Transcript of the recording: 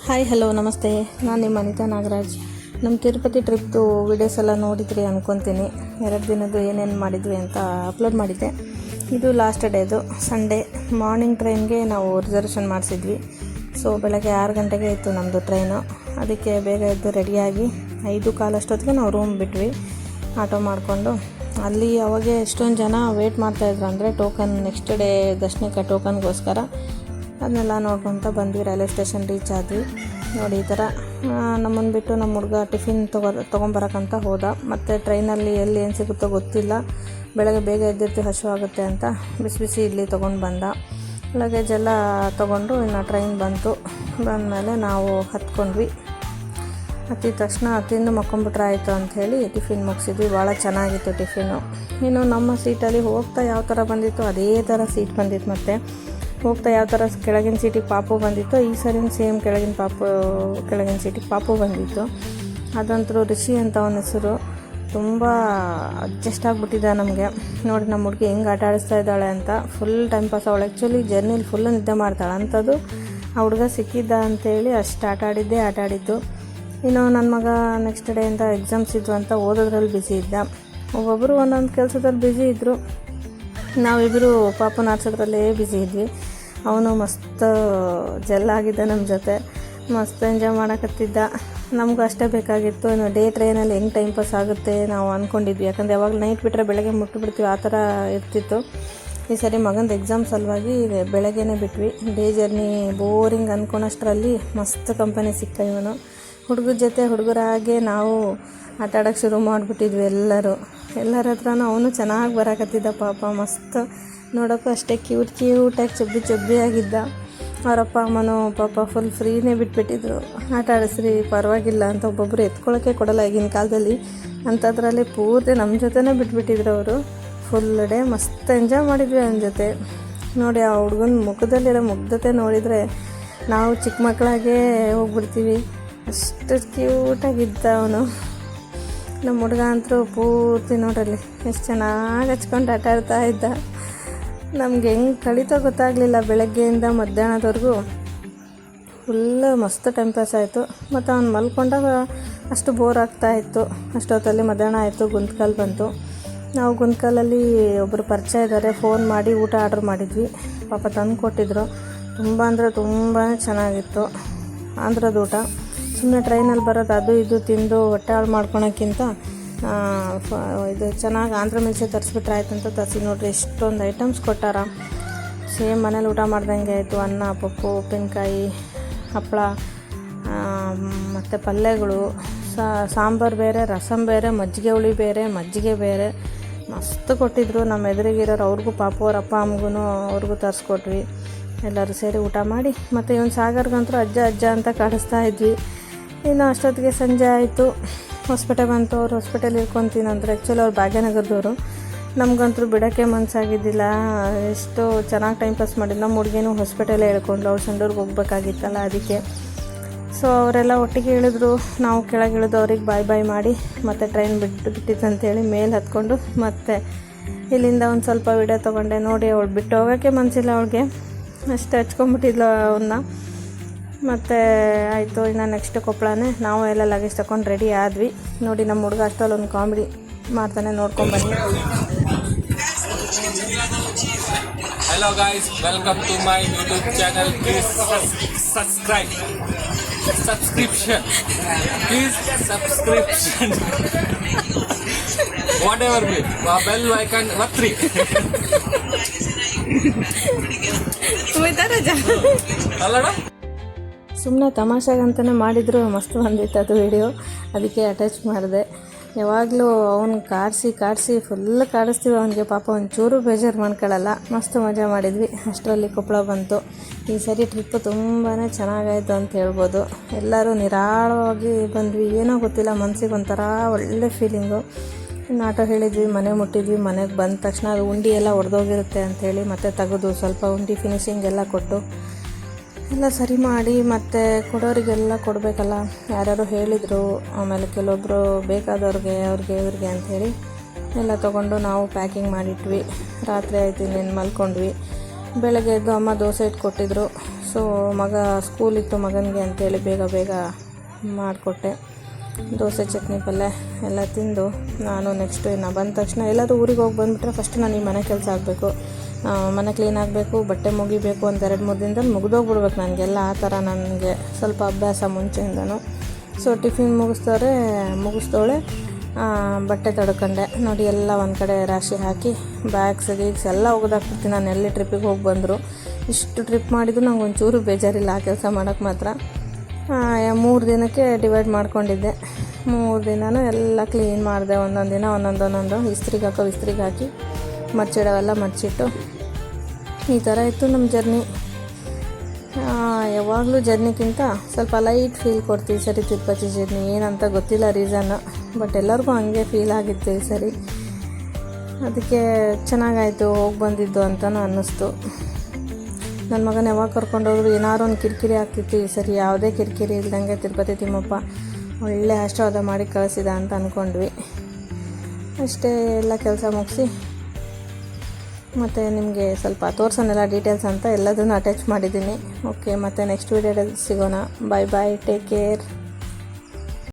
Hi hello ನಮಸ್ತೆ, ನಾನು ನಿಮ್ಮ ಅನಿತಾ ನಾಗರಾಜ್. ನಮ್ಮ ತಿರುಪತಿ ಟ್ರಿಪ್ದು ವೀಡಿಯೋಸ್ ಎಲ್ಲ ನೋಡಿದ್ರಿ ಅಂದ್ಕೊತೀನಿ. 2 ದಿನದ್ದು ಏನೇನು ಮಾಡಿದ್ವಿ ಅಂತ ಅಪ್ಲೋಡ್ ಮಾಡಿದ್ದೆ. ಇದು ಲಾಸ್ಟ್ ಡೇದು ಸಂಡೇ ಮಾರ್ನಿಂಗ್ ಟ್ರೈನ್ಗೆ ನಾವು ರಿಸರ್ವೇಷನ್ ಮಾಡಿಸಿದ್ವಿ. ಸೊ ಬೆಳಗ್ಗೆ 6 ಗಂಟೆಗೆ ಇತ್ತು ನಮ್ಮದು ಟ್ರೈನು. ಅದಕ್ಕೆ ಬೇಗ ಎದ್ದು ರೆಡಿಯಾಗಿ 5:15 ಅಷ್ಟೊತ್ತಿಗೆ ನಾವು ರೂಮ್ ಬಿಟ್ವಿ ಆಟೋ ಮಾಡಿಕೊಂಡು. ಅಲ್ಲಿ ಅವಾಗೆ ಎಷ್ಟೊಂದು ಜನ ವೇಟ್ ಮಾಡ್ತಾಯಿದ್ರು, ಅಂದರೆ ಟೋಕನ್ ನೆಕ್ಸ್ಟ್ ಡೇ ದರ್ಶನಕ್ಕೆ ಟೋಕನ್ಗೋಸ್ಕರ. ಅದನ್ನೆಲ್ಲ ನೋಡ್ಕೊತ ಬಂದ್ವಿ. ರೈಲ್ವೆ ಸ್ಟೇಷನ್ ರೀಚ್ ಆದ್ವಿ. ನೋಡಿ ಈ ಥರ ನಮ್ಮನ್ನು ಬಿಟ್ಟು ನಮ್ಮ ಹುಡುಗ ಟಿಫಿನ್ ತೊಗೊಂಬರಕ್ಕಂತ ಹೋದ. ಮತ್ತು ಟ್ರೈನಲ್ಲಿ ಎಲ್ಲಿ ಏನು ಸಿಗುತ್ತೋ ಗೊತ್ತಿಲ್ಲ, ಬೆಳಗ್ಗೆ ಬೇಗ ಎದ್ದಿರ್ತೀವಿ ಹಸಿವು ಆಗುತ್ತೆ ಅಂತ ಬಿಸಿ ಬಿಸಿ ಇಡ್ಲಿ ತೊಗೊಂಡು ಬಂದ. ಲಗೇಜ್ ಎಲ್ಲ ತೊಗೊಂಡು ಇನ್ನು ಟ್ರೈನ್ ಬಂದಮೇಲೆ ನಾವು ಹತ್ಕೊಂಡ್ವಿ. ಹತ್ತಿದ ತಕ್ಷಣ ತಿಂದು ಮಕ್ಕೊಂಬಿಟ್ರೆ ಆಯಿತು ಅಂಥೇಳಿ ಟಿಫಿನ್ ಮುಗಿಸಿದ್ವಿ. ಭಾಳ ಚೆನ್ನಾಗಿತ್ತು ಟಿಫಿನ್ನು. ಇನ್ನು ನಮ್ಮ ಸೀಟಲ್ಲಿ ಹೋಗ್ತಾ ಯಾವ ಥರ ಬಂದಿತ್ತು ಅದೇ ಥರ ಸೀಟ್ ಬಂದಿತ್ತು. ಮತ್ತು ಹೋಗ್ತಾ ಯಾವ ಥರ ಕೆಳಗಿನ ಸೀಟಿಗೆ ಪಾಪು ಬಂದಿತ್ತು, ಈ ಸರಿನ ಸೇಮ್ ಕೆಳಗಿನ ಸೀಟಿಗೆ ಪಾಪು ಬಂದಿತ್ತು. ಅದಂತರೂ ರಿಷಿ ಅಂತ ಅವನ ಹೆಸರು. ತುಂಬ ಅಡ್ಜಸ್ಟ್ ಆಗಿಬಿಟ್ಟಿದ್ದ ನಮಗೆ. ನೋಡಿ ನಮ್ಮ ಹುಡುಗಿ ಹೆಂಗೆ ಆಟ ಆಡಿಸ್ತಾ ಇದ್ದಾಳೆ ಅಂತ. Full time pass. ಅವಳು ಆ್ಯಕ್ಚುಲಿ ಜರ್ನಿಲಿ ಫುಲ್ಲು ನಿದ್ದೆ ಮಾಡ್ತಾಳೆ ಅಂಥದ್ದು. ಆ ಹುಡುಗ ಸಿಕ್ಕಿದ್ದ ಅಂಥೇಳಿ ಅಷ್ಟು ಆಟ ಆಡಿದ್ದು. ಇನ್ನು ನನ್ನ ಮಗ ನೆಕ್ಸ್ಟ್ ಡೇ ಅಂತ ಎಕ್ಸಾಮ್ಸ್ ಇದ್ವು ಅಂತ ಓದೋದ್ರಲ್ಲಿ ಬ್ಯುಸಿ ಇದ್ದ. ಒಬ್ಬೊಬ್ಬರು ಒಂದೊಂದು ಕೆಲಸದಲ್ಲಿ ಬ್ಯುಸಿ ಇದ್ದರು. ನಾವಿಬ್ಬರು ಪಾಪನ ಆಡ್ಸೋದ್ರಲ್ಲೇ ಬ್ಯುಸಿ ಇದ್ವಿ. ಅವನು ಮಸ್ತ್ ಜೆಲ್ಲಾಗಿದ್ದ ನಮ್ಮ ಜೊತೆ, ಮಸ್ತ್ ಎಂಜಾಯ್ ಮಾಡೋಕತ್ತಿದ್ದ. ನಮಗೂ ಅಷ್ಟೇ ಬೇಕಾಗಿತ್ತು. ಇನ್ನು ಡೇ ಟ್ರೈನಲ್ಲಿ ಹೆಂಗೆ ಟೈಮ್ ಪಾಸ್ ಆಗುತ್ತೆ ನಾವು ಅಂದ್ಕೊಂಡಿದ್ವಿ, ಯಾಕಂದರೆ ಯಾವಾಗ ನೈಟ್ ಬಿಟ್ಟರೆ ಬೆಳಗ್ಗೆ ಮುಟ್ಟಿಬಿಡ್ತೀವಿ, ಆ ಥರ ಇರ್ತಿತ್ತು. ಈ ಸರಿ ಮಗಂದು ಎಕ್ಸಾಮ್ ಸಲುವಾಗಿ ಬೆಳಗ್ಗೆನೇ ಬಿಟ್ವಿ. ಡೇ ಜರ್ನಿ ಬೋರಿಂಗ್ ಅಂದ್ಕೊಳಷ್ಟರಲ್ಲಿ ಮಸ್ತ್ ಕಂಪನಿ ಸಿಕ್ಕ ಇವನು. ಹುಡುಗರ ಜೊತೆ ಹುಡುಗರಾಗೆ ನಾವು ಆಟ ಆಡೋಕ್ಕೆ ಶುರು ಮಾಡಿಬಿಟ್ಟಿದ್ವಿ. ಎಲ್ಲರ ಹತ್ರನೂ ಅವನು ಚೆನ್ನಾಗಿ ಬರಾಕತ್ತಿದ್ದ. ಪಾಪ ಮಸ್ತ್ ನೋಡೋಕ್ಕೂ ಅಷ್ಟೇ ಕ್ಯೂಟಾಗಿ ಚಬ್ಬಿ ಅವರಪ್ಪ ಅಮ್ಮನೂ ಪಾಪ ಫುಲ್ ಫ್ರೀನೇ ಬಿಟ್ಬಿಟ್ಟಿದ್ರು. ಆಟ ಆಡಿಸ್ರಿ ಪರವಾಗಿಲ್ಲ ಅಂತ. ಒಬ್ಬೊಬ್ಬರು ಎತ್ಕೊಳ್ಳೋಕ್ಕೆ ಕೊಡಲ್ಲ ಈಗಿನ ಕಾಲದಲ್ಲಿ, ಅಂಥದ್ರಲ್ಲಿ ಪೂರ್ತಿ ನಮ್ಮ ಜೊತೆನೇ ಬಿಟ್ಬಿಟ್ಟಿದ್ರು ಅವರು. ಫುಲ್ ಡೇ ಮಸ್ತ್ ಎಂಜಾಯ್ ಮಾಡಿದ್ವಿ ಅವನ ಜೊತೆ. ನೋಡಿ ಆ ಹುಡುಗನ ಮುಖದಲ್ಲಿರೋ ಮುಗ್ಧತೆ ನೋಡಿದರೆ ನಾವು ಚಿಕ್ಕ ಮಕ್ಕಳಾಗೇ ಹೋಗ್ಬಿಡ್ತೀವಿ, ಅಷ್ಟು ಕ್ಯೂಟಾಗಿದ್ದ ಅವನು. ನಮ್ಮ ಹುಡುಗ ಅಂತೂ ಪೂರ್ತಿ ನೋಡ್ರಲ್ಲಿ ಎಷ್ಟು ಚೆನ್ನಾಗಿ ಹಚ್ಕೊಂಡು ಆಟ ಆಡ್ತಾ ಇದ್ದ. ನಮ್ಗೆ ಹೆಂಗೆ ಕಳೀತೋ ಗೊತ್ತಾಗಲಿಲ್ಲ. ಬೆಳಗ್ಗೆಯಿಂದ ಮಧ್ಯಾಹ್ನದವರೆಗೂ ಫುಲ್ಲು ಮಸ್ತ್ ಟೈಮ್ ಪಾಸ್ ಆಯಿತು. ಮತ್ತು ಅವ್ನು ಮಲ್ಕೊಂಡಾಗ ಅಷ್ಟು ಬೋರ್ ಆಗ್ತಾಯಿತ್ತು. ಅಷ್ಟೊತ್ತಲ್ಲಿ ಮಧ್ಯಾಹ್ನ ಆಯಿತು, ಗುಂತ್ಕಲ್ ಬಂತು. ನಾವು ಗುಂತ್ಕಲಲ್ಲಿ ಒಬ್ಬರು ಪರಿಚಯ ಇದ್ದಾರೆ, ಫೋನ್ ಮಾಡಿ ಊಟ ಆರ್ಡ್ರ್ ಮಾಡಿದ್ವಿ. ಪಾಪ ತಂದು ಕೊಟ್ಟಿದ್ರು. ತುಂಬ ಅಂದರೆ ತುಂಬಾ ಚೆನ್ನಾಗಿತ್ತು ಆಂಧ್ರದ ಊಟ. ಸುಮ್ಮನೆ ಟ್ರೈನಲ್ಲಿ ಬರೋದು ಅದು ಇದು ತಿಂದು ಹೊಟ್ಟೆ ಹಾಳು ಮಾಡ್ಕೊಳಕ್ಕಿಂತ ಇದು ಚೆನ್ನಾಗಿ ಆಂಧ್ರ ಮಿಲ್ಸೆ ತರಿಸ್ಬಿಟ್ರೆ ಆಯ್ತು ಅಂತ ತರಿಸಿ. ನೋಡ್ರಿ ಎಷ್ಟೊಂದು ಐಟಮ್ಸ್ ಕೊಟ್ಟಾರ. ಸೇಮ್ ಮನೇಲಿ ಊಟ ಮಾಡ್ದಂಗೆ ಆಯಿತು. ಅನ್ನ, ಪಪ್ಪು, ಉಪ್ಪಿನಕಾಯಿ, ಹಪ್ಪಳ, ಮತ್ತು ಪಲ್ಯಗಳು, ಸಾಂಬಾರು ಬೇರೆ, ರಸಮ್ ಬೇರೆ, ಮಜ್ಜಿಗೆ ಹುಳಿ ಬೇರೆ, ಮಜ್ಜಿಗೆ ಬೇರೆ ಮಸ್ತ್ ಕೊಟ್ಟಿದ್ರು. ನಮ್ಮ ಎದುರಿಗಿರೋರು ಅವ್ರಿಗೂ ಪಾಪು ಅವ್ರ ಅಪ್ಪ ಅಮ್ಮಗೂ ಅವ್ರಿಗೂ ತರಿಸ್ಕೊಟ್ವಿ. ಎಲ್ಲರೂ ಸೇರಿ ಊಟ ಮಾಡಿ ಮತ್ತು ಇವನು ಸಾಗರ್ಗಂತೂ ಅಜ್ಜ ಅಂತ ಕಾಡಿಸ್ತಾ ಇದ್ವಿ. ಇನ್ನು ಅಷ್ಟೊತ್ತಿಗೆ ಸಂಜೆ ಆಯಿತು. ಹೊಸಪೇಟೆ ಬಂತು. ಅವ್ರು ಹೊಸಪೇಟೆಲಿ ಇರ್ಕೊತೀನಿ ಅಂದ್ರೆ ಆ್ಯಕ್ಚುಲಿ ಅವ್ರು ಭಾಗ್ಯನಗರದವರು. ನಮಗಂತೂ ಬಿಡೋಕ್ಕೆ ಮನಸ್ಸಾಗಿದ್ದಿಲ್ಲ. ಎಷ್ಟು ಚೆನ್ನಾಗಿ ಟೈಮ್ ಪಾಸ್ ಮಾಡಿದ್ದು. ನಮ್ಮ ಹುಡುಗಿನೂ ಹೊಸಪೇಟೆಲ್ಲೇ ಹೇಳ್ಕೊಂಡ್ಲು, ಅವ್ಳು ಸಂಡೂರ್ಗೆ ಹೋಗ್ಬೇಕಾಗಿತ್ತಲ್ಲ ಅದಕ್ಕೆ. ಸೊ ಅವರೆಲ್ಲ ಒಟ್ಟಿಗೆ ಇಳಿದ್ರು. ನಾವು ಕೆಳಗೆ ಇಳಿದು ಅವ್ರಿಗೆ ಬಾಯ್ ಮಾಡಿ ಮತ್ತು ಟ್ರೈನ್ ಬಿಟ್ಟಿತ್ತಂತೇಳಿ ಮೇಲೆ ಹತ್ಕೊಂಡು ಮತ್ತೆ ಇಲ್ಲಿಂದ ಒಂದು ಸ್ವಲ್ಪ ವಿಡಿಯೋ ತೊಗೊಂಡೆ. ನೋಡಿ ಅವಳು ಬಿಟ್ಟು ಹೋಗೋಕ್ಕೆ ಮನಸ್ಸಿಲ್ಲ ಅವಳಿಗೆ, ಅಷ್ಟು ಹಚ್ಕೊಂಡ್ಬಿಟ್ಟಿದ್ಲು ಅವನ್ನ. ಮತ್ತು ಆಯಿತು. ಇನ್ನು ನೆಕ್ಸ್ಟ್ ಕೊಪ್ಪಳನೇ. ನಾವು ಎಲ್ಲ ಲಗೇಜ್ ತಗೊಂಡು ರೆಡಿ ಆದ್ವಿ. ನೋಡಿ ನಮ್ಮ ಹುಡುಗ ಅಷ್ಟರಲ್ಲಿ ಒಂದು ಕಾಮಿಡಿ ಮಾಡ್ತಾನೆ, ನೋಡ್ಕೊಂಬನ್ನಿ. Hello guys, welcome to my YouTube channel. Please subscription. Please subscription. Whatever be. Bell icon watri. ಅಲ್ಲಡ ಸುಮ್ಮನೆ ತಮಾಷೆಗಂತಲೇ ಮಾಡಿದ್ರು. ಮಸ್ತ್ ಬಂದಿತ್ತು ಅದು ವಿಡಿಯೋ, ಅದಕ್ಕೆ ಅಟ್ಯಾಚ್ ಮಾಡಿದೆ. ಯಾವಾಗಲೂ ಅವ್ನು ಕಾಡಿಸಿ ಫುಲ್ ಕಾಡಿಸ್ತೀವಿ ಅವನಿಗೆ. ಪಾಪ ಒಂಚೂರು ಬೇಜಾರು ಮಾಡ್ಕೊಳ್ಳಲ್ಲ. ಮಸ್ತ್ ಮಜಾ ಮಾಡಿದ್ವಿ. ಅಷ್ಟರಲ್ಲಿ ಕೊಪ್ಪಳ ಬಂತು. ಈ ಸರಿ ಟ್ರಿಪ್ಪು ತುಂಬಾ ಚೆನ್ನಾಗಾಯಿತು ಅಂತ ಹೇಳ್ಬೋದು. ಎಲ್ಲರೂ ನಿರಾಳವಾಗಿ ಬಂದ್ವಿ. ಏನೋ ಗೊತ್ತಿಲ್ಲ, ಮನಸ್ಸಿಗೆ ಒಂಥರ ಒಳ್ಳೆ ಫೀಲಿಂಗು. ಇನ್ನು ಆಟೋ ಹೇಳಿದ್ವಿ, ಮನೆ ಮುಟ್ಟಿದ್ವಿ. ಮನೆಗೆ ಬಂದ ತಕ್ಷಣ ಅದು ಉಂಡಿ ಎಲ್ಲ ಒಡೆದೋಗಿರುತ್ತೆ ಅಂಥೇಳಿ ಮತ್ತೆ ತೆಗೆದು ಸ್ವಲ್ಪ ಉಂಡಿ ಫಿನಿಶಿಂಗ್ ಎಲ್ಲ ಕೊಟ್ಟು ಎಲ್ಲ ಸರಿ ಮಾಡಿ ಮತ್ತು ಕೊಡೋರಿಗೆಲ್ಲ ಕೊಡಬೇಕಲ್ಲ, ಯಾರ್ಯಾರು ಹೇಳಿದರು. ಆಮೇಲೆ ಕೆಲವೊಬ್ಬರು ಬೇಕಾದವ್ರಿಗೆ ಇವ್ರಿಗೆ ಅಂಥೇಳಿ ಎಲ್ಲ ತೊಗೊಂಡು ನಾವು ಪ್ಯಾಕಿಂಗ್ ಮಾಡಿಟ್ವಿ. ರಾತ್ರಿ ಆಯ್ತು, ಇನ್ನೇನು ಮಲ್ಕೊಂಡ್ವಿ. ಬೆಳಗ್ಗೆ ಎದ್ದು ಅಮ್ಮ ದೋಸೆ ಇಟ್ಕೊಟ್ಟಿದ್ರು. ಸೊ ಸೊ ಮಗ ಸ್ಕೂಲಿತ್ತು ಮಗನಿಗೆ ಅಂತೇಳಿ ಬೇಗ ಮಾಡಿಕೊಟ್ಟೆ. ದೋಸೆ ಚಟ್ನಿ ಪಲ್ಯ ಎಲ್ಲ ತಿಂದು ನಾನು ನೆಕ್ಸ್ಟು ಇನ್ನು ಬಂದ ತಕ್ಷಣ ಎಲ್ಲರೂ ಊರಿಗೆ ಹೋಗಿ ಬಂದುಬಿಟ್ರೆ ಫಸ್ಟ್ ನನಗೆ ಮನೆ ಕೆಲಸ ಆಗಬೇಕು, ಮನೆ ಕ್ಲೀನ್ ಆಗಬೇಕು, ಬಟ್ಟೆ ಮುಗಿಬೇಕು, ಒಂದು 2-3 ದಿನದಲ್ಲಿ ಮುಗಿದೋಗ್ಬಿಡ್ಬೇಕು ನನಗೆಲ್ಲ. ಆ ಥರ ನನಗೆ ಸ್ವಲ್ಪ ಅಭ್ಯಾಸ ಮುಂಚೆಯಿಂದನೂ. ಸೊ ಟಿಫಿನ್ ಮುಗಿಸ್ದೋಳೆ ಬಟ್ಟೆ ತೊಳ್ಕೊಂಡೆ ನೋಡಿ, ಎಲ್ಲ ಒಂದು ಕಡೆ ರಾಶಿ ಹಾಕಿ ಬ್ಯಾಗ್ಸ್ ಎಲ್ಲ ಒಗೆದಾಕ್ಬಿಡ್ತೀನಿ. ನಾನು ಎಲ್ಲಿ ಟ್ರಿಪ್ಪಿಗೆ ಹೋಗಿ ಬಂದರು, ಇಷ್ಟು ಟ್ರಿಪ್ ಮಾಡಿದ್ರು ನಂಗೆ ಒಂಚೂರು ಬೇಜಾರಿಲ್ಲ ಆ ಕೆಲಸ ಮಾಡೋಕ್ಕೆ ಮಾತ್ರ. 3 ದಿನಕ್ಕೆ ಡಿವೈಡ್ ಮಾಡ್ಕೊಂಡಿದ್ದೆ. 3 ದಿನವೂ ಎಲ್ಲ ಕ್ಲೀನ್ ಮಾಡಿದೆ. ಒಂದೊಂದು ದಿನ ಒಂದೊಂದು ಇಸ್ತ್ರಿಗೆ ಹಾಕಿ ಮರ್ಚಿಡೋವೆಲ್ಲ ಮರ್ಚಿಟ್ಟು ಈ ಥರ ಇತ್ತು ನಮ್ಮ ಜರ್ನಿ. ಯಾವಾಗಲೂ ಜರ್ನಿಗಿಂತ ಸ್ವಲ್ಪ ಲೈಟ್ ಫೀಲ್ ಕೊಡ್ತೀವಿ ಸರಿ ತಿರುಪತಿ ಜರ್ನಿ. ಏನಂತ ಗೊತ್ತಿಲ್ಲ ರೀಸನ್ನು, ಬಟ್ ಎಲ್ಲರಿಗೂ ಹಂಗೆ ಫೀಲ್ ಆಗಿತ್ತು ಈ ಸರಿ. ಅದಕ್ಕೆ ಚೆನ್ನಾಗಾಯಿತು ಹೋಗಿ ಬಂದಿದ್ದು ಅಂತಲೂ ಅನ್ನಿಸ್ತು. ನನ್ನ ಮಗನ ಯಾವಾಗ ಕರ್ಕೊಂಡೋದ್ರು ಏನಾದ್ರು ಒಂದು ಕಿರಿಕಿರಿ ಆಗ್ತಿತ್ತು. ಈ ಸರಿ ಯಾವುದೇ ಕಿರಿಕಿರಿ ಇಲ್ದಂಗೆ ತಿರುಪತಿ ತಿಮ್ಮಪ್ಪ ಒಳ್ಳೆ ಆಶೀರ್ವಾದ ಮಾಡಿ ಕಳಿಸಿದ ಅಂತ ಅಂದ್ಕೊಂಡ್ವಿ. ಅಷ್ಟೇ ಎಲ್ಲ ಕೆಲಸ ಮುಗಿಸಿ ಮತ್ತು ನಿಮಗೆ ಸ್ವಲ್ಪ ತೋರ್ಸೋನೆಲ್ಲ ಡೀಟೇಲ್ಸ್ ಅಂತ ಎಲ್ಲದನ್ನು ಅಟ್ಯಾಚ್ ಮಾಡಿದ್ದೀನಿ. ಓಕೆ, ಮತ್ತು ನೆಕ್ಸ್ಟ್ ವೀಡಿಯೋದಲ್ಲಿ ಸಿಗೋಣ. Bye take care.